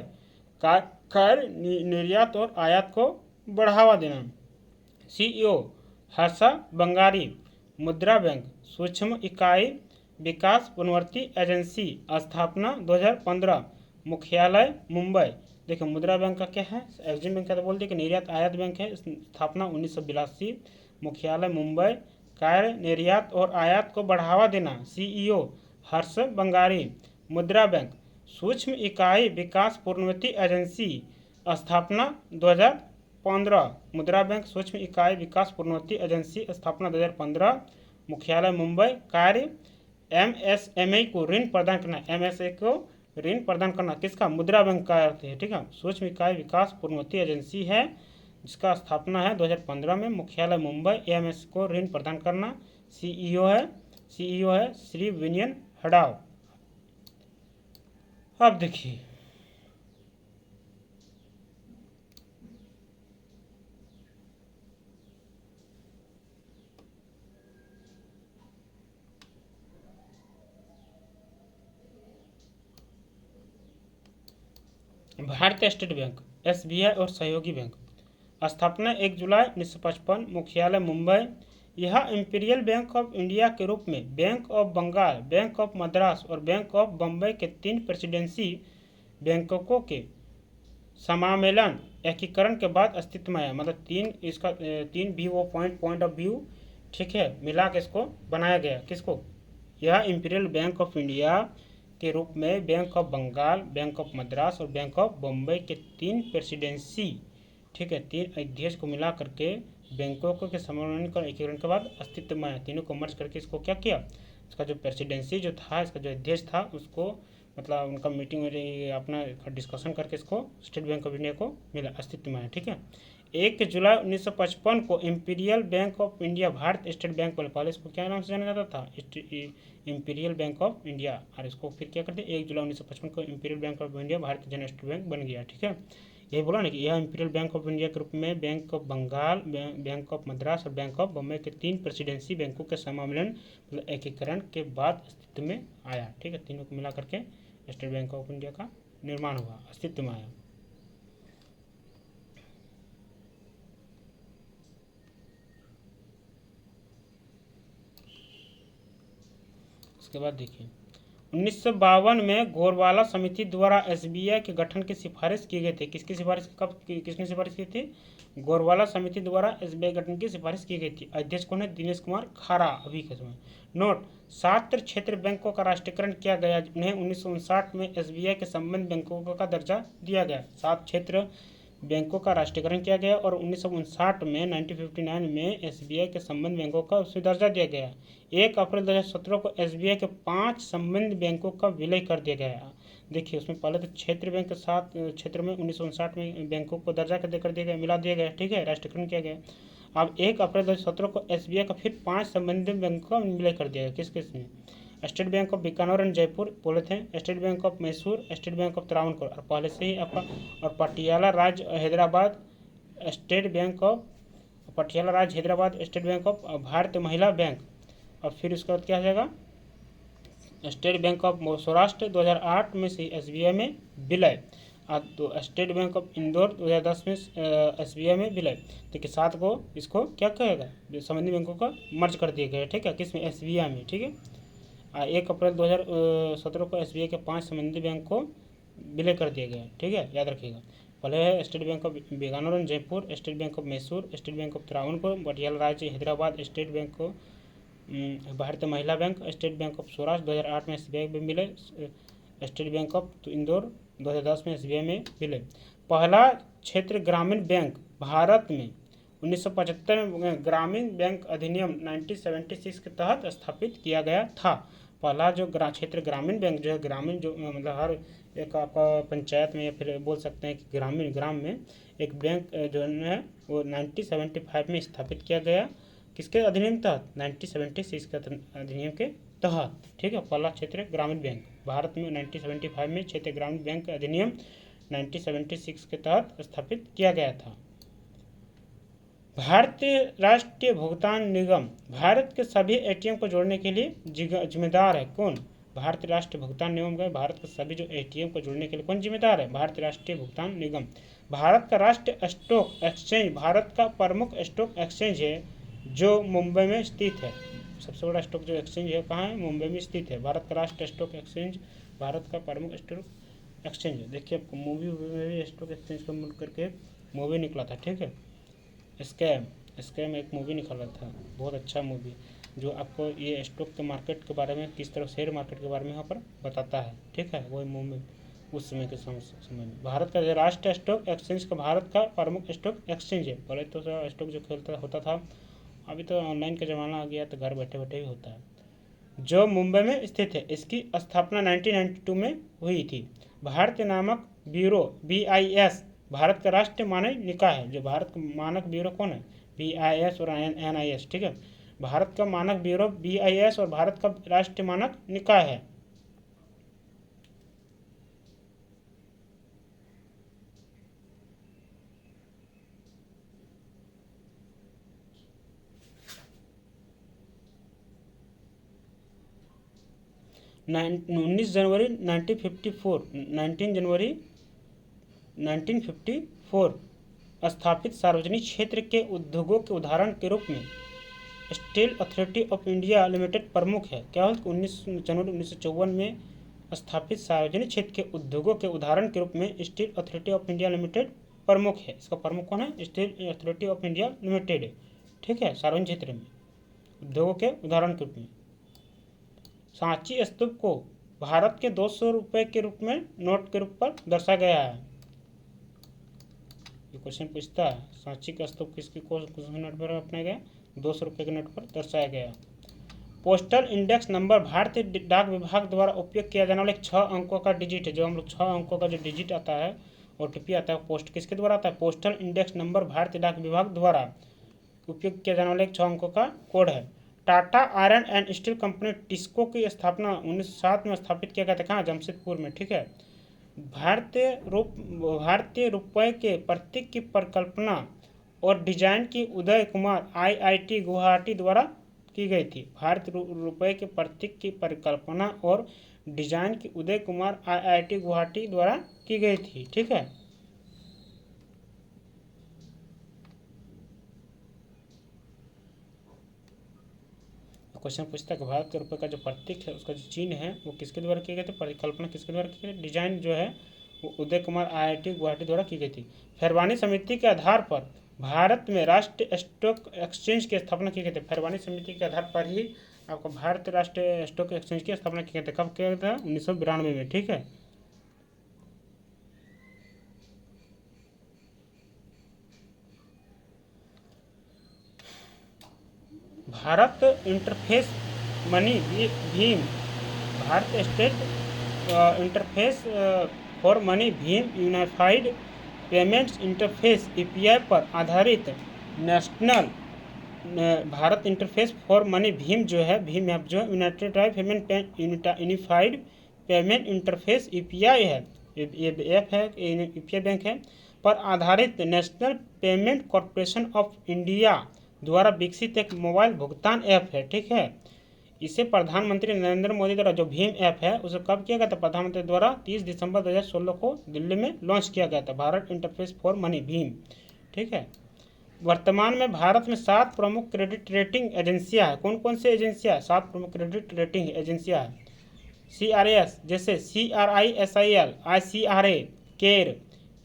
कार्य निर्यात और आयात को बढ़ावा देना। CEO हर्षा बंगारी। मुद्रा बैंक सूक्ष्म इकाई विकास पुनर्वती एजेंसी। स्थापना 2015। मुख्यालय मुंबई। देखिए मुद्रा बैंक का क्या है? एक्जिम बैंक का तो बोल दिया कि निर्यात आयात बैंक है। स्थापना 1982। मुख्यालय मुंबई। कार्य निर्यात और आयात को बढ़ावा देना। CEO हर्ष बंगारी। मुद्रा बैंक सूक्ष्म इकाई विकास पूर्णवती एजेंसी। स्थापना 2015। मुद्रा बैंक सूक्ष्म इकाई विकास पूर्णवती एजेंसी। स्थापना 2015। मुख्यालय मुंबई। कार्य MSME को ऋण प्रदान करना। MSME को ऋण प्रदान करना किसका? मुद्रा बैंक का अर्थ है। ठीक है, सूक्ष्म इकाई विकास पूर्णवती एजेंसी है, जिसका स्थापना है 2015 में। मुख्यालय मुंबई। MSME को ऋण प्रदान करना। CEO है श्री विनयन हड़ाव। अब देखिए भारतीय स्टेट बैंक, SBI और सहयोगी बैंक। स्थापना 1 जुलाई 1955। मुख्यालय मुंबई। यह इंपीरियल बैंक ऑफ इंडिया के रूप में bank of Bengal, bank of Madras और बैंक ऑफ बम्बई के 3 प्रेसिडेंसी बैंकों के समामेलन एकीकरण के बाद अस्तित्व में आया। मतलब 3 व्यू पॉइंट ऑफ व्यू, ठीक है, मिला के इसको बनाया गया। किसको? यह इंपीरियल बैंक ऑफ इंडिया के रूप में bank of Bengal, bank of Madras और बैंक ऑफ बम्बई के 3 प्रेसिडेंसी, ठीक है, 3 अध्यक्ष को मिला करके बैंकों के समावेशन कर एकीकरण के बाद अस्तित्व में आया। तीनों को मर्ज करके इसको क्या किया? इसका जो प्रेसिडेंसी जो था, इसका जो अध्यक्ष था, उसको मतलब उनका मीटिंग में अपना डिस्कशन करके इसको स्टेट बैंक ऑफ इंडिया को मिला, अस्तित्व में है। ठीक है। 1 जुलाई 1955 को imperial bank of India Bharat state bank बोले, पहले इसको क्या नाम से जाना जाता था, इम्पीरियल बैंक ऑफ इंडिया, और इसको फिर क्या करते 1 जुलाई 1955 को इम्पीरियल बैंक ऑफ इंडिया भारतीय जन स्टेट बैंक बन गया। ठीक है। यही बोला ना कि यह इम्पीरियल बैंक ऑफ इंडिया के रूप में bank of Bengal, bank of Madras और बैंक ऑफ बम्बई के 3 प्रेसिडेंसी बैंकों के सम्मिलन मतलब एकीकरण के बाद अस्तित्व में आया। ठीक है। तीनों को मिला करके स्टेट बैंक ऑफ इंडिया का निर्माण हुआ, अस्तित्व में आया। उसके बाद देखिए 1952 में गोरवाला समिति द्वारा एसबीआई के गठन की सिफारिश की गई थी। किसकी सिफारिश, कब किसने सिफारिश की थी? गोरवाला समिति द्वारा एसबीआई गठन की सिफारिश की गई थी। अध्यक्ष कौन है? दिनेश कुमार खारा अभी के समय। नोट, 7 क्षेत्र बैंकों का राष्ट्रीयकरण किया गया। उन्हें 1959 में एसबीआई के संबंध बैंकों का दर्जा दिया गया। 7 क्षेत्र बैंकों का राष्ट्रीयकरण किया गया और 1959 में 1959 में एसबीआई के संबंध बैंकों का उसमें दर्जा दिया गया। 1 अप्रैल 2017 को एसबीआई के 5 संबंध बैंकों का विलय कर दिया गया। देखिए उसमें पहले तो क्षेत्र बैंक के 7 क्षेत्र में 1959 में बैंकों को दर्जा कर दिया गया, मिला दिया गया। ठीक है, राष्ट्रीयकरण किया गया। अब 1 अप्रैल 2017 को एसबीआई का फिर 5 संबंधित बैंकों का विलय कर दिया गया। किस किस में? State bank of Bikaner and Jaipur बोले थे, state bank of Mysore, state bank of Travancore, और पहले से ही आपका और पटियाला राज्य Hyderabad state bank of Patiala राज्य हैदराबाद स्टेट बैंक ऑफ भारतीय महिला बैंक। और फिर उसके बाद क्या हो जाएगा? स्टेट बैंक ऑफ सौराष्ट्र 2008 में से एसबीआई में विलय। तो स्टेट बैंक ऑफ इंदौर 2010 में एसबीआई में विलय। देखिए 7 को इसको क्या कहेगा? संबंधी बैंकों का मर्ज कर दिया गया। ठीक है, किसमें? एसबीआई में। ठीक है। 1 अप्रैल 2017 को एसबीआई के 5 संबंधी बैंक को विलय कर दिया गया। ठीक है, याद रखिएगा। पहले है state bank of Bikaner and Jaipur, state bank of Mysore, state bank of Travancore, Patiala राज्य हैदराबाद स्टेट बैंक को भारतीय महिला bank, state bank of Saurashtra 2008 में एसबीआई में विलय, स्टेट बैंक ऑफ इंदौर 2010 में एसबीआई में विलय। पहला क्षेत्र ग्रामीण बैंक भारत में 1975 में ग्रामीण बैंक अधिनियम 1976 के तहत स्थापित किया गया था। पहला जो क्षेत्र ग्रामीण बैंक जो है, ग्रामीण जो मतलब हर एक आपका पंचायत में या फिर बोल सकते हैं कि ग्राम में एक बैंक जो है वो 1975 में स्थापित किया गया। किसके अधिनियम तहत? 1976 के अधिनियम के तहत। ठीक है, पहला क्षेत्र ग्रामीण बैंक भारत में 1975 में क्षेत्र ग्रामीण बैंक अधिनियम 1976 के तहत स्थापित किया गया था। भारतीय राष्ट्रीय भुगतान निगम भारत के सभी एटीएम को जोड़ने के लिए जिम्मेदार है। कौन? भारतीय राष्ट्रीय भुगतान निगम का भारत के सभी जो एटीएम को जोड़ने के लिए कौन जिम्मेदार है? भारतीय राष्ट्रीय भुगतान निगम। भारत का राष्ट्रीय स्टॉक एक्सचेंज भारत का प्रमुख स्टॉक एक्सचेंज है जो मुंबई में स्थित है। सबसे बड़ा स्टॉक जो एक्सचेंज है कहाँ है? मुंबई में स्थित है। भारत का राष्ट्रीय स्टॉक एक्सचेंज भारत का प्रमुख स्टॉक एक्सचेंज है। देखिए आपको मूवी में भी स्टॉक एक्सचेंज का मिल करके मूवी निकला था। ठीक है, स्कैम एक मूवी निकाला था, बहुत अच्छा मूवी, जो आपको ये स्टॉक के मार्केट के बारे में, किस तरह शेयर मार्केट के बारे में यहाँ पर बताता है। ठीक है, वही मूवी उस समय के समय में। भारत का राष्ट्रीय स्टॉक एक्सचेंज का भारत का प्रमुख स्टॉक एक्सचेंज है। पहले तो स्टॉक जो खेलता होता था, अभी तो ऑनलाइन का ज़माना आ गया तो घर बैठे बैठे भी होता है, जो मुंबई में स्थित है। इसकी स्थापना 1992 में हुई थी। भारतीय नामक ब्यूरो BIS भारत का राष्ट्रीय मानक निकाय है। जो भारत का मानक ब्यूरो कौन है? BIS और NIS। ठीक है, भारत का मानक ब्यूरो BIS और भारत का राष्ट्रीय मानक निकाय है। उन्नीस जनवरी 1954 स्थापित सार्वजनिक क्षेत्र के उद्योगों के उदाहरण के रूप में steel authority of India limited प्रमुख है। क्या हो? 19 जनवरी 1954 में स्थापित सार्वजनिक क्षेत्र के उद्योगों के उदाहरण के रूप में steel authority of India limited प्रमुख है। इसका प्रमुख कौन है? Steel authority of India limited है। ठीक है, सार्वजनिक क्षेत्र में उद्योगों के उदाहरण के रूप में। सांची स्तूप को भारत के 200 रुपये के रूप में नोट के रूप पर दर्शाया गया है। ये क्वेश्चन पूछता है, सांची का स्तूप किसके नोट पर अपनाया गया? 200 रुपये के नोट पर दर्शाया गया। पोस्टल इंडेक्स नंबर भारतीय डाक विभाग द्वारा उपयोग किया जाने वाला एक 6 अंकों का डिजिट है। जो हम लोग 6 अंकों का जो डिजिट आता है, OTP आता है, पोस्ट किसके द्वारा आता है? पोस्टल इंडेक्स नंबर भारतीय डाक विभाग द्वारा उपयोग किया जाने वाला एक 6 अंकों का कोड है। Tata iron and steel company TISCO की स्थापना 1907 में स्थापित किया गया था। कहाँ? जमशेदपुर में। ठीक है। भारतीय रुपये के प्रतीक की परिकल्पना और डिजाइन की उदय कुमार IIT गुवाहाटी द्वारा की गई थी। भारतीय रुपये के प्रतीक की परिकल्पना और डिजाइन की उदय कुमार IIT गुवाहाटी द्वारा की गई थी। ठीक है। क्वेश्चन पूछता है कि भारत के रुपये का जो प्रतीक है, उसका जो चिन्ह है, वो किसके द्वारा किए गए थे? परिकल्पना किसके द्वारा की गई? डिजाइन जो है वो उदय कुमार IIT गुवाहाटी द्वारा की गई थी। फरवानी समिति के आधार पर भारत में राष्ट्रीय स्टॉक एक्सचेंज की स्थापना की गई थी। फरवानी समिति के आधार पर ही आपको भारतीय राष्ट्रीय स्टॉक एक्सचेंज की स्थापना की गई थी। कब किया गया था? 1992 में। ठीक है। Bharat interface money Bhim, Bharat state interface for money Bhim unified payments interface EPI पर आधारित national Bharat interface for money Bhim जो है, भीम ऐप जो है, United right payment unified payment interface EPI है, ये ऐप है, EPI बैंक है, पर आधारित national payment corporation of India द्वारा विकसित एक मोबाइल भुगतान ऐप है। ठीक है। इसे प्रधानमंत्री नरेंद्र मोदी द्वारा, जो भीम ऐप है, उसे कब किया गया था? प्रधानमंत्री द्वारा 30 दिसंबर 2016 को दिल्ली में लॉन्च किया गया था, Bharat interface for money Bhim. ठीक है। वर्तमान में भारत में 7 प्रमुख क्रेडिट रेटिंग एजेंसियां हैं। कौन कौन सी एजेंसियां? 7 प्रमुख क्रेडिट रेटिंग एजेंसियां हैं। CRAS जैसे CRISIL, ICRA, care,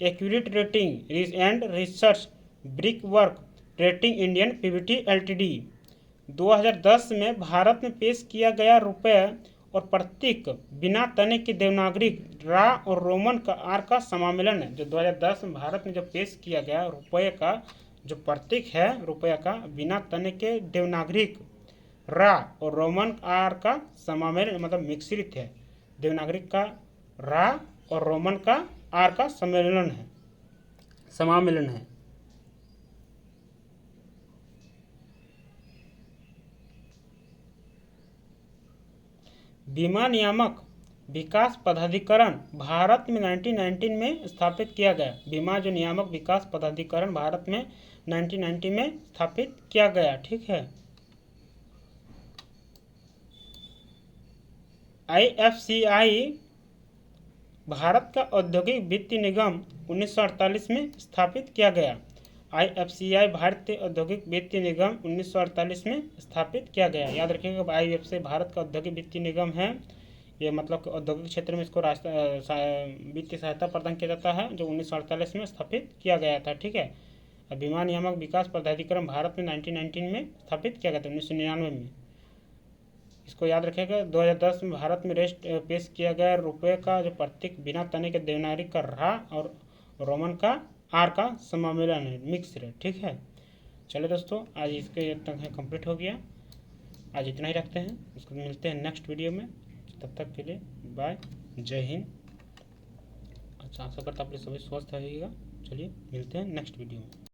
accurate rating and research, brick work rating, Indian PVT LTD। 2010 में भारत में पेश किया गया रुपये और प्रतीक बिना तने की देवनागरी रा और रोमन का आर का समामेलन है। जो 2010 में भारत में जो पेश किया गया रुपये का जो प्रतीक है, रुपये का बिना तने के देवनागरिक रा और रोमन आर का समामेलन, मतलब मिश्रित है। देवनागरिक का रा और रोमन का आर का समामेलन है। बीमा नियामक विकास प्राधिकरण भारत में 1919 में स्थापित किया गया। बीमा जो नियामक विकास प्राधिकरण भारत में 1990 में स्थापित किया गया। ठीक है। IFCI भारत का औद्योगिक वित्तीय निगम 1948 में स्थापित किया गया। IFCI भारतीय औद्योगिक वित्तीय निगम 1948 में स्थापित किया गया। याद रखिएगा, IFCI भारत का औद्योगिक वित्तीय निगम है। ये मतलब औद्योगिक क्षेत्र में इसको वित्तीय सहायता प्रदान किया जाता है, जो 1948 में स्थापित किया गया था। ठीक है। बीमा नियामक विकास प्राधिकरण भारत में 1919 में स्थापित किया गया था, 1999 में। इसको याद रखिएगा। 2010 में भारत में पेश किया गया रुपये का जो प्रतीक बिना तने के देवनागरी का रा और रोमन का आर का समामेलन है, मिक्स है। ठीक है। चलो दोस्तों, आज इसके तक है, कंप्लीट हो गया। आज इतना ही रखते हैं, उसको मिलते हैं नेक्स्ट वीडियो में। तब तक के लिए बाय, जय हिंद। अच्छा, आशा करता आप सभी स्वस्थ रहिएगा। चलिए मिलते हैं नेक्स्ट वीडियो में।